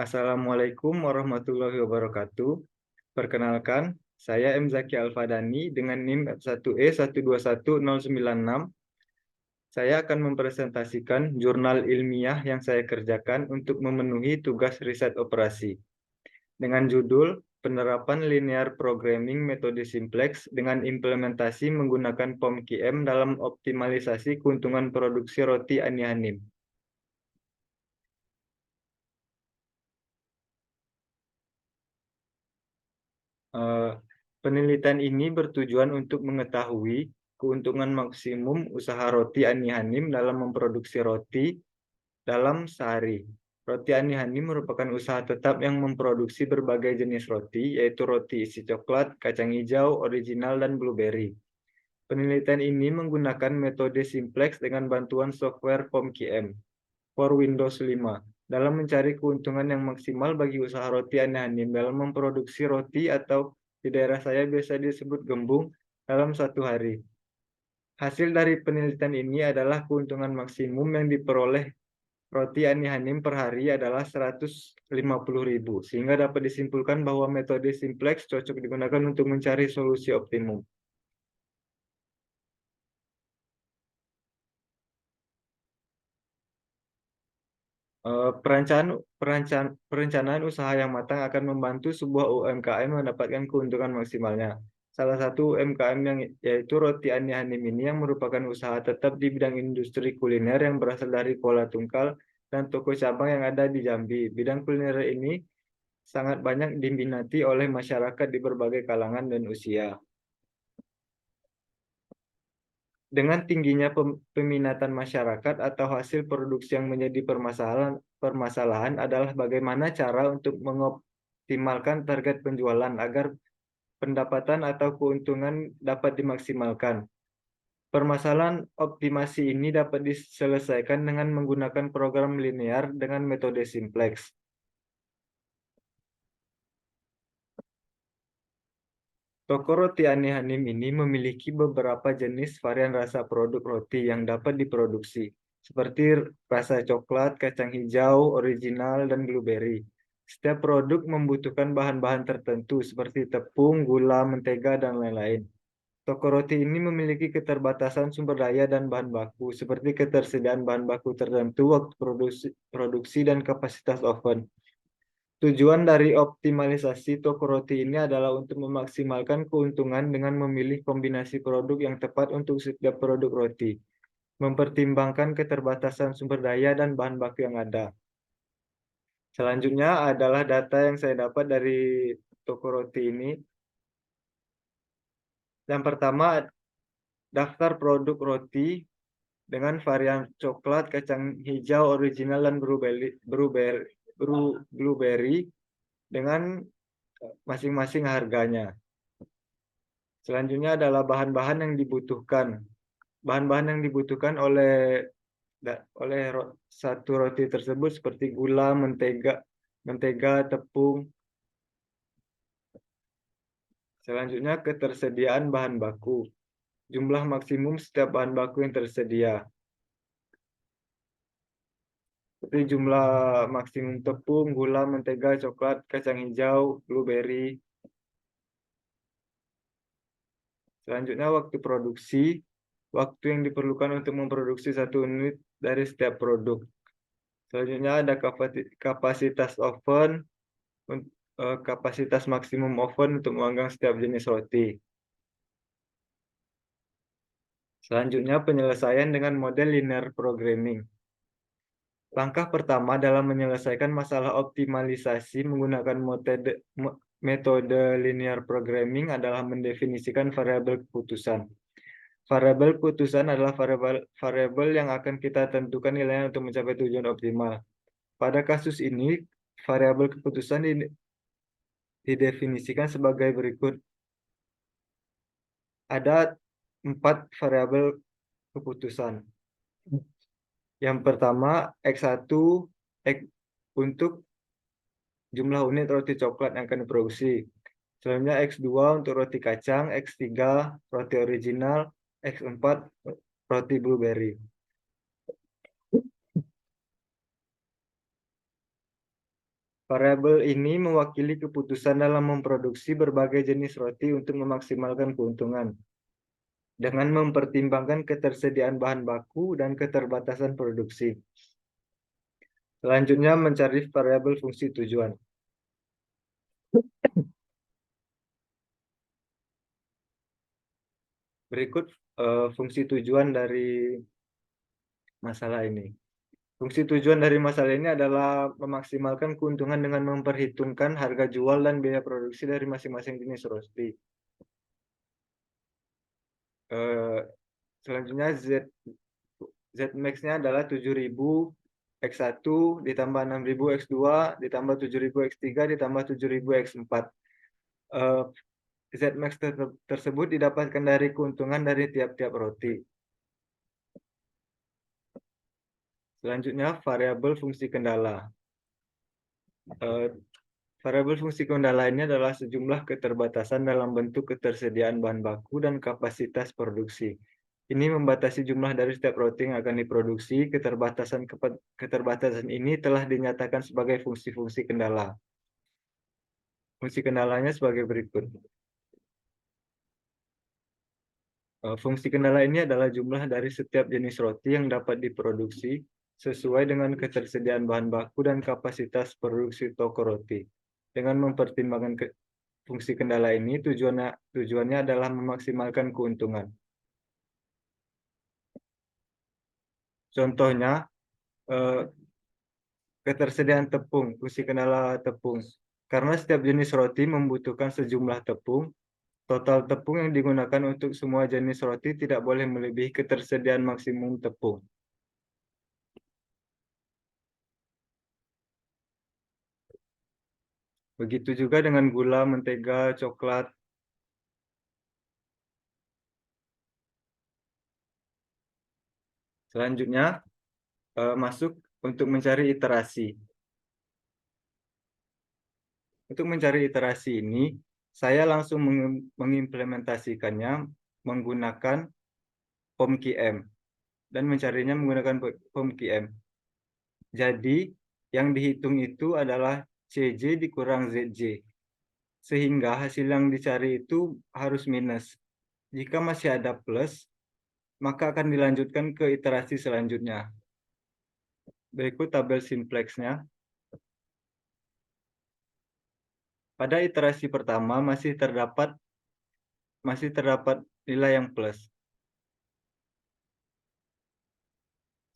Assalamualaikum warahmatullahi wabarakatuh. Perkenalkan, saya M. Zaki Alfadani dengan NIM 1E121096. Saya akan mempresentasikan jurnal ilmiah yang saya kerjakan untuk memenuhi tugas riset operasi dengan judul Penerapan Linear Programming Metode Simplex dengan implementasi menggunakan POM-QM dalam optimalisasi keuntungan produksi roti Ani-Hanim. Eh, Penelitian ini bertujuan untuk mengetahui keuntungan maksimum usaha roti Ani-Hanim dalam memproduksi roti dalam sehari. Roti Ani-Hanim merupakan usaha tetap yang memproduksi berbagai jenis roti, yaitu roti isi coklat, kacang hijau, original, dan blueberry. Penelitian ini menggunakan metode simplex dengan bantuan software POM-QM for Windows 5 dalam mencari keuntungan yang maksimal bagi usaha roti Ani-Hanim dalam memproduksi roti atau di daerah saya biasa disebut gembung dalam satu hari. Hasil dari penelitian ini adalah keuntungan maksimum yang diperoleh roti Ani-Hanim per hari adalah 150.000, sehingga dapat disimpulkan bahwa metode simplex cocok digunakan untuk mencari solusi optimum. Perencanaan usaha yang matang akan membantu sebuah UMKM mendapatkan keuntungan maksimalnya. Salah satu UMKM yang yaitu Roti Ani-Hanim ini yang merupakan usaha tetap di bidang industri kuliner yang berasal dari Kuala Tungkal dan toko cabang yang ada di Jambi. Bidang kuliner ini sangat banyak diminati oleh masyarakat di berbagai kalangan dan usia. Dengan tingginya peminatan masyarakat atau hasil produksi yang menjadi permasalahan adalah bagaimana cara untuk mengoptimalkan target penjualan agar pendapatan atau keuntungan dapat dimaksimalkan. Permasalahan optimasi ini dapat diselesaikan dengan menggunakan program linear dengan metode simplex. Toko roti Ani-Hanim ini memiliki beberapa jenis varian rasa produk roti yang dapat diproduksi, seperti rasa coklat, kacang hijau, original, dan blueberry. Setiap produk membutuhkan bahan-bahan tertentu seperti tepung, gula, mentega, dan lain-lain. Toko roti ini memiliki keterbatasan sumber daya dan bahan baku, seperti ketersediaan bahan baku tertentu, waktu produksi dan kapasitas oven. Tujuan dari optimalisasi toko roti ini adalah untuk memaksimalkan keuntungan dengan memilih kombinasi produk yang tepat untuk setiap produk roti, mempertimbangkan keterbatasan sumber daya dan bahan baku yang ada. Selanjutnya adalah data yang saya dapat dari toko roti ini. Yang pertama, daftar produk roti dengan varian coklat, kacang hijau, original, dan blueberry dengan masing-masing harganya. Selanjutnya adalah bahan-bahan yang dibutuhkan. Bahan-bahan yang dibutuhkan oleh satu roti tersebut seperti gula, mentega, tepung. Selanjutnya ketersediaan bahan baku. Jumlah maksimum setiap bahan baku yang tersedia. Seperti jumlah maksimum tepung, gula, mentega, coklat, kacang hijau, blueberry. Selanjutnya waktu produksi. Waktu yang diperlukan untuk memproduksi satu unit dari setiap produk. Selanjutnya ada kapasitas oven, kapasitas maksimum oven untuk memanggang setiap jenis roti. Selanjutnya penyelesaian dengan model linear programming. Langkah pertama dalam menyelesaikan masalah optimalisasi menggunakan metode linear programming adalah mendefinisikan variabel keputusan. Variabel keputusan adalah variabel yang akan kita tentukan nilainya untuk mencapai tujuan optimal. Pada kasus ini, variabel keputusan didefinisikan sebagai berikut. Ada 4 variabel keputusan. Yang pertama, X1 untuk jumlah unit roti coklat yang akan diproduksi. Selanjutnya X2 untuk roti kacang, X3 roti original, X4 roti blueberry. . . Variabel ini mewakili keputusan dalam memproduksi berbagai jenis roti untuk memaksimalkan keuntungan, dengan mempertimbangkan ketersediaan bahan baku dan keterbatasan produksi. Selanjutnya, mencari variabel fungsi tujuan. Berikut fungsi tujuan dari masalah ini. Fungsi tujuan dari masalah ini adalah memaksimalkan keuntungan dengan memperhitungkan harga jual dan biaya produksi dari masing-masing jenis roti. Selanjutnya Zmax-nya adalah 7.000 X1 ditambah 6.000 X2 ditambah 7.000 X3 ditambah 7.000 X4. Zmax tersebut didapatkan dari keuntungan dari tiap-tiap roti. Selanjutnya, variabel fungsi kendala. Variabel fungsi kendala ini adalah sejumlah keterbatasan dalam bentuk ketersediaan bahan baku dan kapasitas produksi. Ini membatasi jumlah dari setiap roti yang akan diproduksi. Keterbatasan ini telah dinyatakan sebagai fungsi-fungsi kendala. Fungsi kendalanya sebagai berikut. Fungsi kendala ini adalah jumlah dari setiap jenis roti yang dapat diproduksi sesuai dengan ketersediaan bahan baku dan kapasitas produksi toko roti. Dengan mempertimbangkan fungsi kendala ini, tujuannya adalah memaksimalkan keuntungan. Contohnya, ketersediaan tepung, fungsi kendala tepung. Karena setiap jenis roti membutuhkan sejumlah tepung, total tepung yang digunakan untuk semua jenis roti tidak boleh melebihi ketersediaan maksimum tepung. Begitu juga dengan gula, mentega, coklat. Selanjutnya, masuk untuk mencari iterasi. Untuk mencari iterasi ini, saya langsung mengimplementasikannya menggunakan POM-QM dan mencarinya menggunakan POM-QM. Jadi, yang dihitung itu adalah CJ dikurang ZJ. Sehingga hasil yang dicari itu harus minus. Jika masih ada plus, maka akan dilanjutkan ke iterasi selanjutnya. Berikut tabel simplex-nya. Pada iterasi pertama masih terdapat nilai yang plus.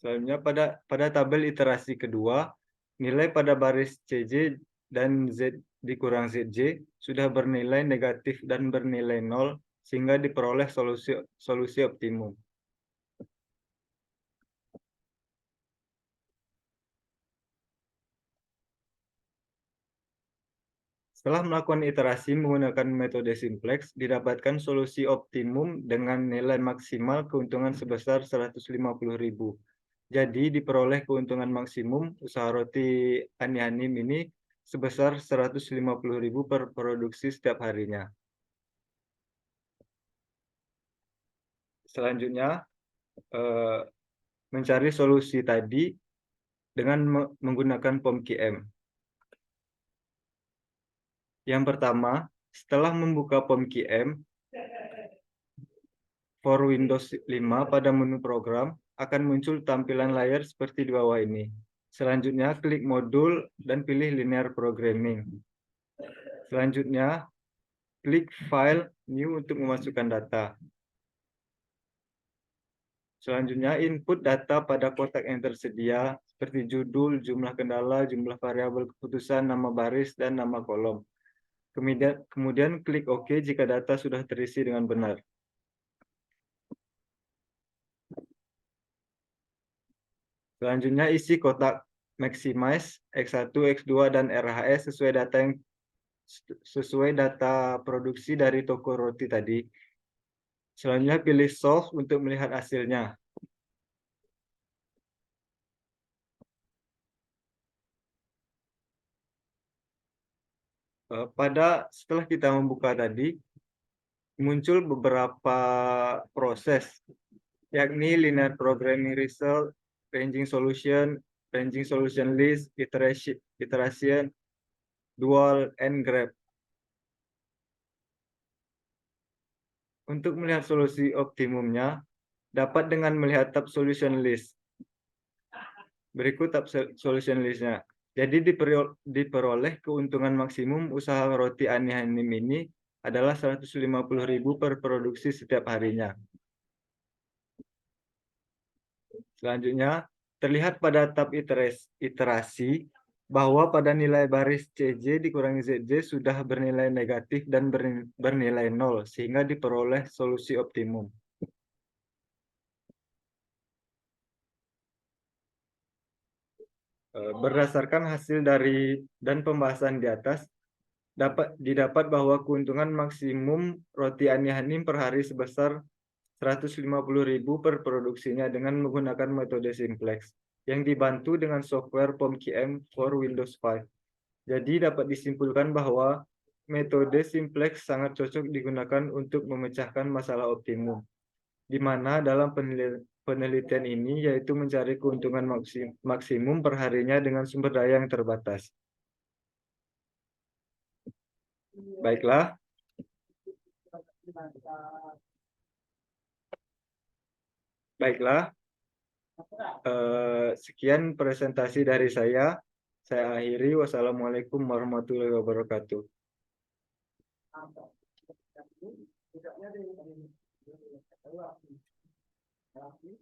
Selanjutnya pada tabel iterasi kedua, nilai pada baris CJ dan Z dikurang ZJ sudah bernilai negatif dan bernilai 0 sehingga diperoleh solusi optimum. Setelah melakukan iterasi menggunakan metode simplex, didapatkan solusi optimum dengan nilai maksimal keuntungan sebesar 150.000. Jadi diperoleh keuntungan maksimum usaha roti Ani Hanim ini sebesar 150.000 per produksi setiap harinya. Selanjutnya, mencari solusi tadi dengan menggunakan POM-QM. Yang pertama, setelah membuka POM-QM, for Windows 5 pada menu program akan muncul tampilan layar seperti di bawah ini. Selanjutnya, klik modul dan pilih linear programming. Selanjutnya, klik file new untuk memasukkan data. Selanjutnya, input data pada kotak yang tersedia seperti judul, jumlah kendala, jumlah variabel keputusan, nama baris, dan nama kolom. Kemudian klik OK jika data sudah terisi dengan benar. Selanjutnya isi kotak maximize X1, X2, dan RHS sesuai data produksi dari toko roti tadi. Selanjutnya pilih solve untuk melihat hasilnya. Setelah kita membuka tadi, muncul beberapa proses, yakni linear programming result, ranging solution list, iteration, dual and grab. Untuk melihat solusi optimumnya, dapat dengan melihat tab solution list. Berikut tab solution listnya. Jadi diperoleh keuntungan maksimum usaha roti Ani Hanim ini adalah 150.000 per produksi setiap harinya. Selanjutnya, terlihat pada tab iterasi bahwa pada nilai baris CJ dikurangi ZJ sudah bernilai negatif dan bernilai 0, sehingga diperoleh solusi optimum. Berdasarkan hasil dari dan pembahasan di atas, didapat bahwa keuntungan maksimum roti Ani Hanim per hari sebesar 150.000 per produksinya dengan menggunakan metode simplex yang dibantu dengan software POMQM for Windows 5. Jadi dapat disimpulkan bahwa metode simplex sangat cocok digunakan untuk memecahkan masalah optimum, di mana dalam penelitian ini yaitu mencari keuntungan maksimum perharinya dengan sumber daya yang terbatas. Baiklah, sekian presentasi dari saya. Saya akhiri. Wassalamualaikum warahmatullahi wabarakatuh.